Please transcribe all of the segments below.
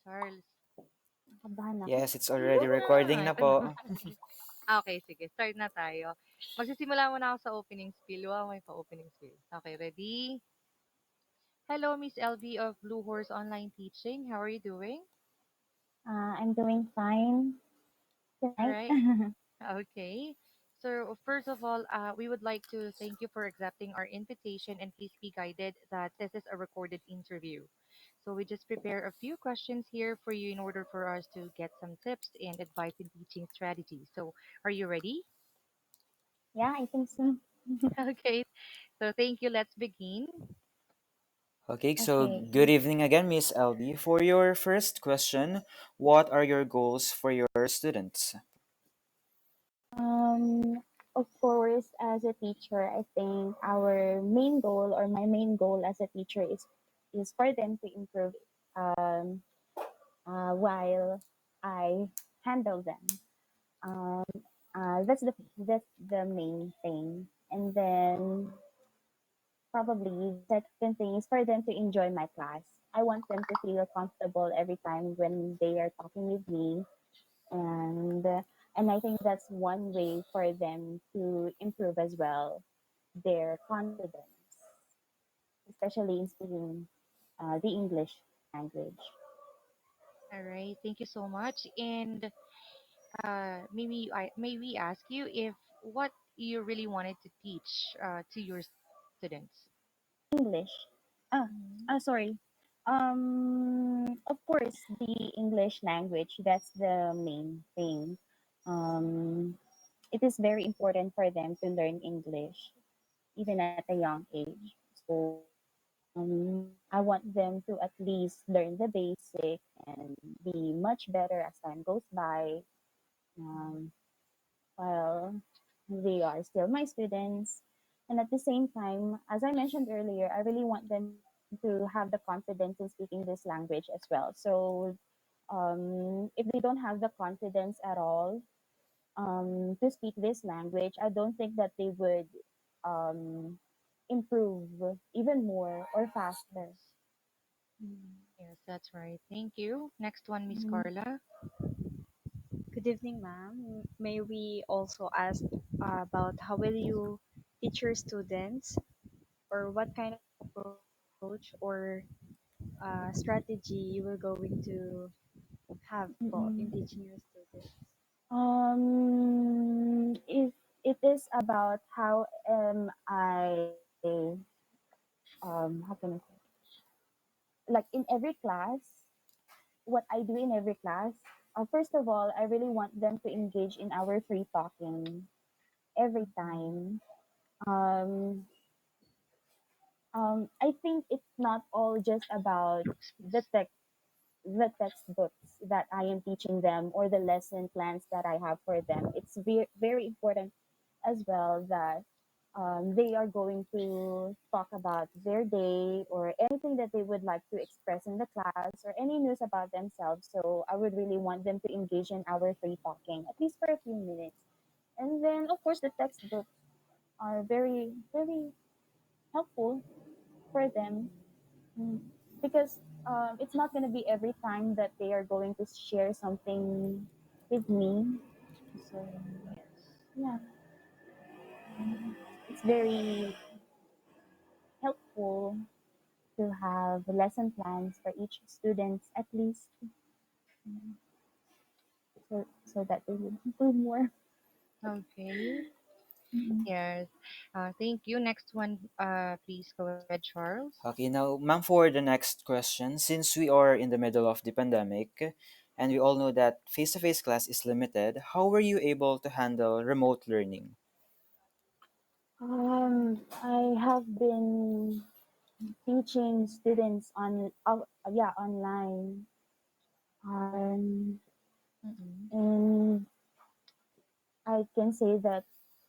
Charles. Nakabahan ako. Yes, it's already recording na po. Okay, sige. Start na tayo. Magsisimula muna ako sa opening spiel. Wow, may pa-opening spiel. Okay, ready? Hello, Miss LV of Blue Horse Online Teaching. How are you doing? I'm doing fine All tonight. right. Okay. So, first of all, we would like to thank you for accepting our invitation, and please be guided that this is a recorded interview. So, we just prepare a few questions here for you in order for us to get some tips and advice in teaching strategies. So, are you ready? Yeah, I think so. Okay. So, thank you. Let's begin. Okay, so Okay. good evening again, Miss LB. For your first question, what are your goals for your students? Of course, as a teacher, I think our main goal or my main goal as a teacher is for them to improve um, while I handle them. Um, that's the main thing, and then probably the second thing is for them to enjoy my class. I want them to feel comfortable every time when they are talking with me, and uh, and I think that's one way for them to improve as well their confidence, especially in speaking the English language. All right. Thank you so much. And may we ask you if what you really wanted to teach to your students? English. Ah, Mhm. sorry. Of course, the English language, that's the main thing. Um, it is very important for them to learn English, even at a young age. So, I want them to at least learn the basic and be much better as time goes by. Um, while they are still my students. And at the same time, as I mentioned earlier, I really want them to have the confidence in speaking this language as well. So if they don't have the confidence at all to speak this language, I don't think that they would um, improve even more or faster. Yes, that's right. Thank you. Next one, Miss Mhm. Carla. Good evening, ma'am. May we also ask about how will you teach your students, or what kind of approach or strategy you will going to have po in Mm-mm. teaching your students? If it is about how am I, how can I say, like in every class, what I do in every class, first of all, I really want them to engage in our free talking every Mhm. time. Um, I think it's not all just about Books, the please. text, the textbooks that I am teaching them or the lesson plans that I have for them. It's very important as well that they are going to talk about their day or anything that they would like to express in the class or any news about themselves. So I would really want them to engage in our free talking, at least for a few minutes. And then, of course, the textbooks are very helpful for them. Mm. Because it's not going to be every time that they are going to share something with me. So, Yes. yeah, it's very helpful to have lesson plans for each student at least, so that they will improve more. Okay. Mhm. Yes. Thank you. Next one, please go ahead, Charles. Okay, now, ma'am, for the next question, since we are in the middle of the pandemic and we all know that face to face class is limited, how were you able to handle remote learning? I have been teaching students yeah, online, Mm-mm. and I can say that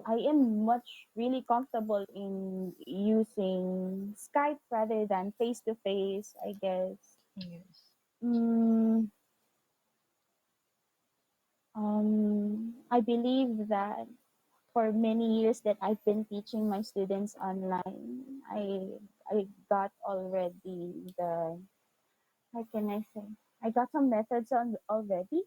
I am much really comfortable in using Skype rather than face to face, I guess. Yes. Mm, I believe that for many years that I've been teaching my students online, I got already the, how can I say? I got some methods on already.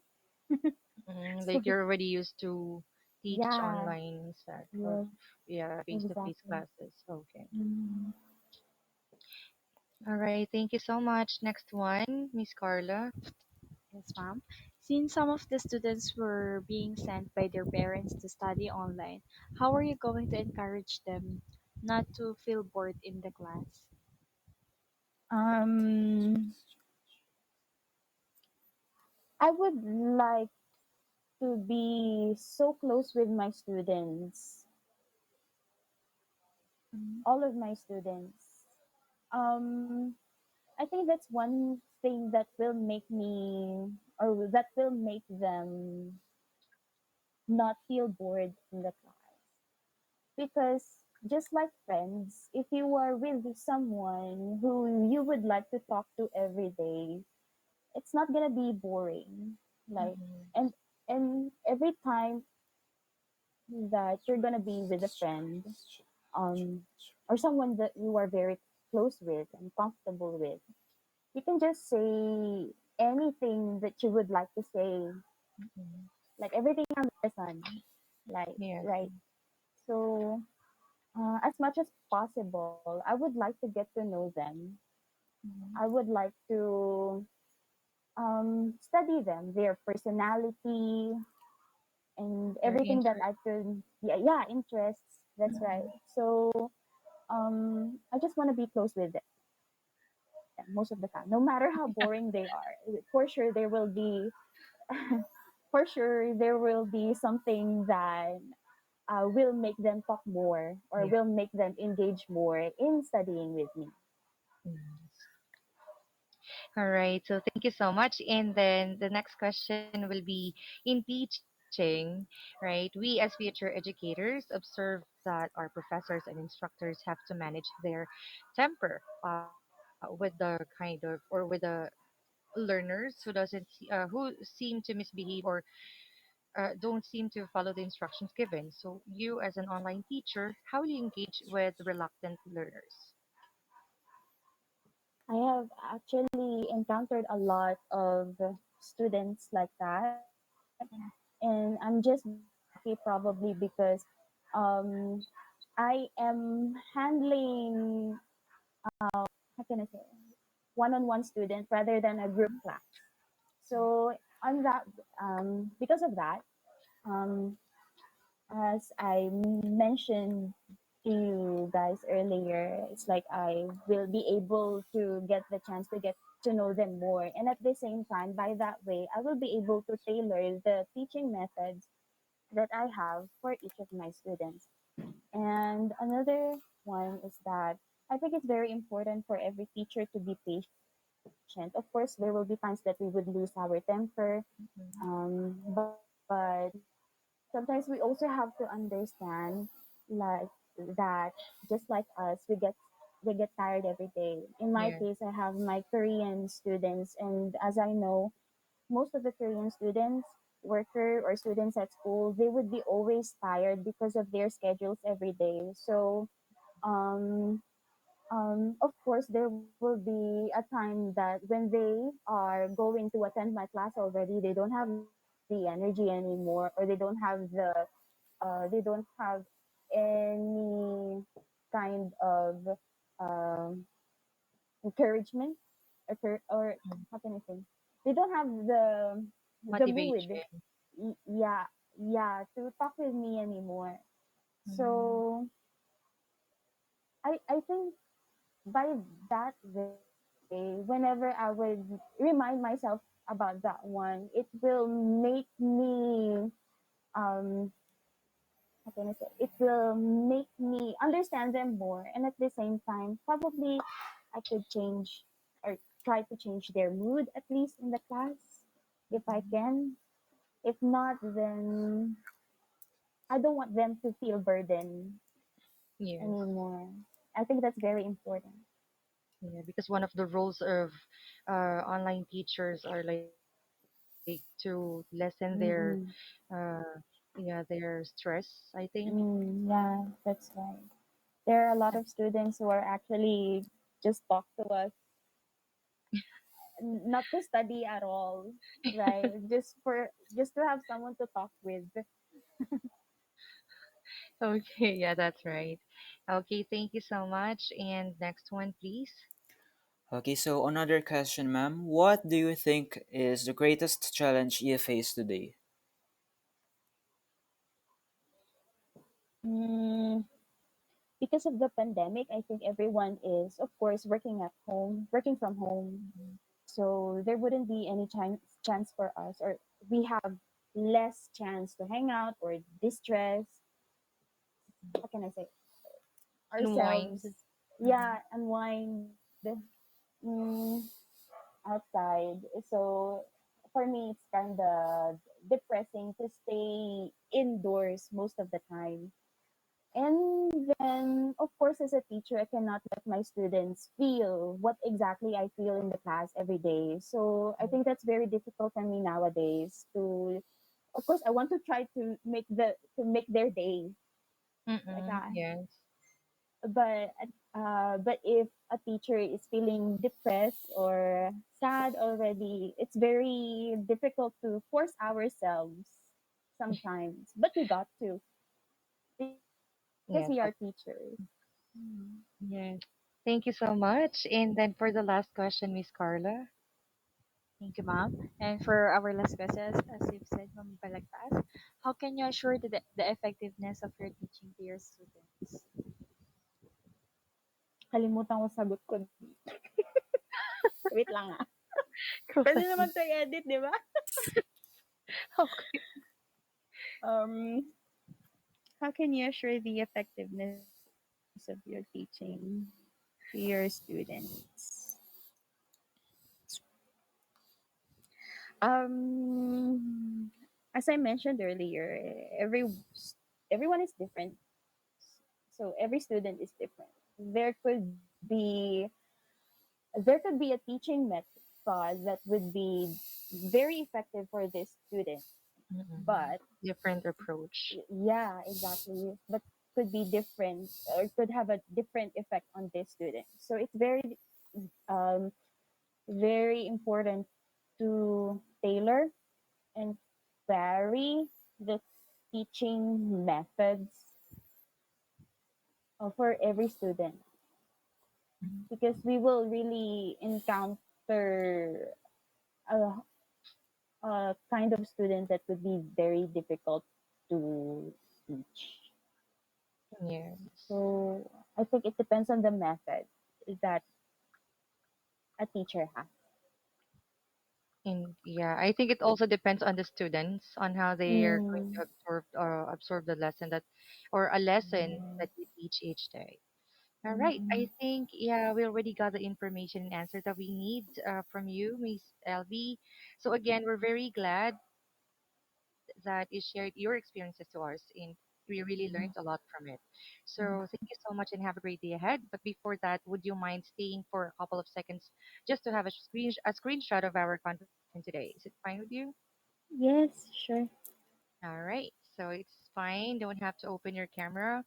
So Like you're already used to teach yeah, online instead of yes, yeah face-to-face exactly. classes. Okay. Mm. All right. Thank you so much. Next one, Miss Carla. Yes, ma'am. Since some of the students were being sent by their parents to study online, how are you going to encourage them not to feel bored in the class? Um, I would like to be so close with my students, Mhm. all of my students. Um, I think that's one thing that will make me, or that will make them not feel bored in the class. Because just like friends, if you are with someone who you would like to talk to every day, it's not gonna be boring. Like, Mhm. and every time that you're gonna be with a friend, um, or someone that you are very close with and comfortable with, you can just say anything that you would like to say, Mhm. like everything under the sun, like Yes. right. So, as much as possible, I would like to get to know them. Mhm. I would like to study them, their personality, and Their everything that interest. I could, yeah, yeah, interests. That's right. Mhm. So, I just want to be close with them most of the time, no matter how boring they are. For sure, there will be, for sure, there will be something that will make them talk more or Yeah. will make them engage more in studying with me. Yes. All right. So thank you so much. And then the next question will be in teaching, right? We as future educators observe that our professors and instructors have to manage their temper with the kind of or with the learners who doesn't who seem to misbehave or don't seem to follow the instructions given. So you as an online teacher, how will you engage with reluctant learners? I have actually encountered a lot of students like that, and I'm just very lucky probably because um, I am handling, how can I say, one-on-one student rather than a group class. So on that, because of that, um, as I mentioned to you guys earlier, it's like I will be able to get the chance to get to know them more. And at the same time, by that way, I will be able to tailor the teaching methods that I have for each of my students. And another one is that I think it's very important for every teacher to be patient. Of course, there will be times that we would lose our temper, Mhm. but sometimes we also have to understand, like that, just like us, we get tired every day. In my Yeah. case, I have my Korean students, and as I know, most of the Korean students, worker or students at school, they would be always tired because of their schedules every day. So, um, of course, there will be a time that when they are going to attend my class already, they don't have the energy anymore, or they don't have any kind of um, encouragement, or Mhm. how can I say? They don't have the mood, Motivation. yeah, yeah, to talk with me anymore. Mhm. So I think by that way, whenever I would remind myself about that one, it will make me how can I say? It will make me understand them more, and at the same time, probably I could change or try to change their mood at least in the class if I Mhm. can. If not, then I don't want them to feel burdened Yes. anymore. I think that's very important. Yeah, because one of the roles of online teachers are like to lessen Mm-mm. uh, yeah, their stress, I think. Yeah, that's right. There are a lot of students who are actually just talk to us not to study at all, right? Just to have someone to talk with. Okay, yeah, that's right. Okay, thank you so much. And next one, please. Okay, so another question, ma'am. What do you think is the greatest challenge you face today? Mm, because of the pandemic, I think everyone is, of course, working from home. So there wouldn't be any chance for us, or we have less chance to hang out or distress. How can I say Unwind. ourselves? Mhm. Yeah, unwind mm, outside. So for me, it's kind of depressing to stay indoors most of the time. And then, of course, as a teacher, I cannot let my students feel what exactly I feel in the class every day. So I think that's very difficult for me nowadays. To, of course, I want to try to make their day like Mm-mm, that. yes. But but if a teacher is feeling depressed or sad already, it's very difficult to force ourselves sometimes. But we got to because we are Yes, teachers. of yes. Thank you so much. And then for the last question, Miss Carla. Thank you, ma'am. And for our last questions, as you've said, Ma'am Balagtas, how can you assure the effectiveness of your teaching to your students? Kalimutan ko sagot ko. Wait lang ah. Go Pwede ahead. naman 'to i-edit, 'di ba? Okay. Um, how can you assure the effectiveness of your teaching to your students? Um, as I mentioned earlier, everyone is different. So every student is different. There could be a teaching method that would be very effective for this student, Mm-mm. but Different approach. yeah, exactly. But could be different or could have a different effect on this student. So it's um, very important to tailor and vary the teaching methods for every student Mhm. because we will really encounter a, a kind of student that would be very difficult to teach. Yes. So I think it depends on the method that a teacher has. And yeah, I think it also depends on the students on how they are going Mm, to absorb the lesson that or a lesson that you teach each day. All right. I mm, think yeah, we already got the information and answer that we need from you, Miss LV. So again, we're very glad that you shared your experiences to us, and we really learned a lot from it. So thank you so much, and have a great day ahead. But before that, would you mind staying for a couple of seconds just to have a screenshot of our conversation today? Is it fine with you? yes, sure. All right. So it's fine. Don't have to open your camera.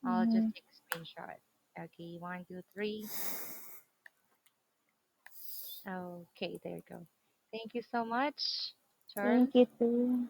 I'll just Mm, take a screenshot. Okay, one, two, three. Okay, there you go. Thank you so much, thank Charles. you too.